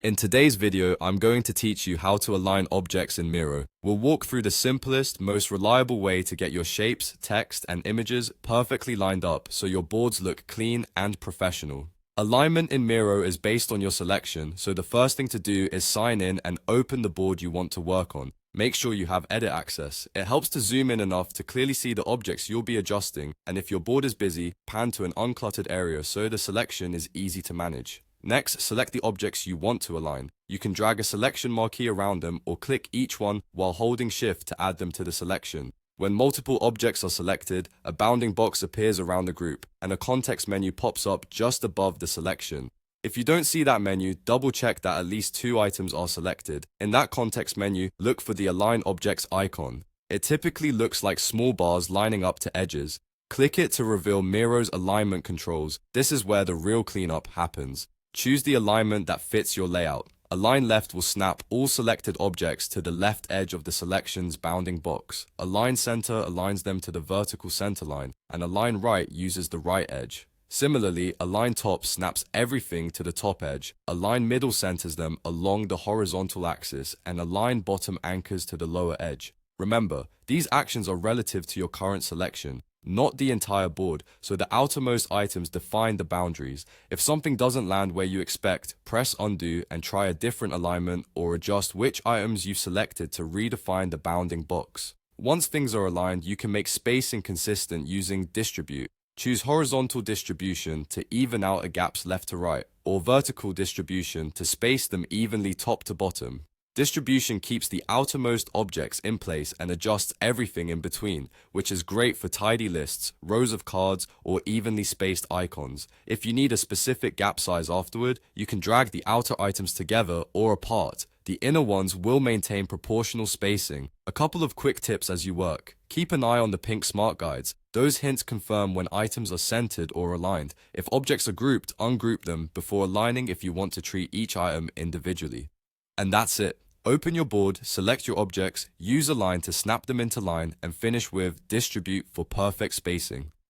In today's video, I'm going to teach you how to align objects in Miro. We'll walk through the simplest, most reliable way to get your shapes, text, and images perfectly lined up so your boards look clean and professional. Alignment in Miro is based on your selection, so the first thing to do is sign in and open the board you want to work on. Make sure you have edit access. It helps to zoom in enough to clearly see the objects you'll be adjusting, and if your board is busy, pan to an uncluttered area so the selection is easy to manage. Next, select the objects you want to align. You can drag a selection marquee around them or click each one while holding Shift to add them to the selection. When multiple objects are selected, a bounding box appears around the group, and a context menu pops up just above the selection. If you don't see that menu, double-check that at least 2 items are selected. In that context menu, look for the Align Objects icon. It typically looks like small bars lining up to edges. Click it to reveal Miro's alignment controls. This is where the real cleanup happens. Choose the alignment that fits your layout. Align left will snap all selected objects to the left edge of the selection's bounding box. Align center aligns them to the vertical center line, and align right uses the right edge. Similarly, align top snaps everything to the top edge. Align middle centers them along the horizontal axis, and align bottom anchors to the lower edge. Remember, these actions are relative to your current selection, not the entire board, so the outermost items define the boundaries. If something doesn't land where you expect, press undo and try a different alignment or adjust which items you've selected to redefine the bounding box. Once things are aligned, you can make spacing consistent using distribute. Choose horizontal distribution to even out the gaps left to right, or vertical distribution to space them evenly top to bottom. Distribution keeps the outermost objects in place and adjusts everything in between, which is great for tidy lists, rows of cards, or evenly spaced icons. If you need a specific gap size afterward, you can drag the outer items together or apart. The inner ones will maintain proportional spacing. A couple of quick tips as you work. Keep an eye on the pink smart guides. Those hints confirm when items are centered or aligned. If objects are grouped, ungroup them before aligning if you want to treat each item individually. And that's it. Open your board, select your objects, use Align to snap them into line, and finish with Distribute for perfect spacing.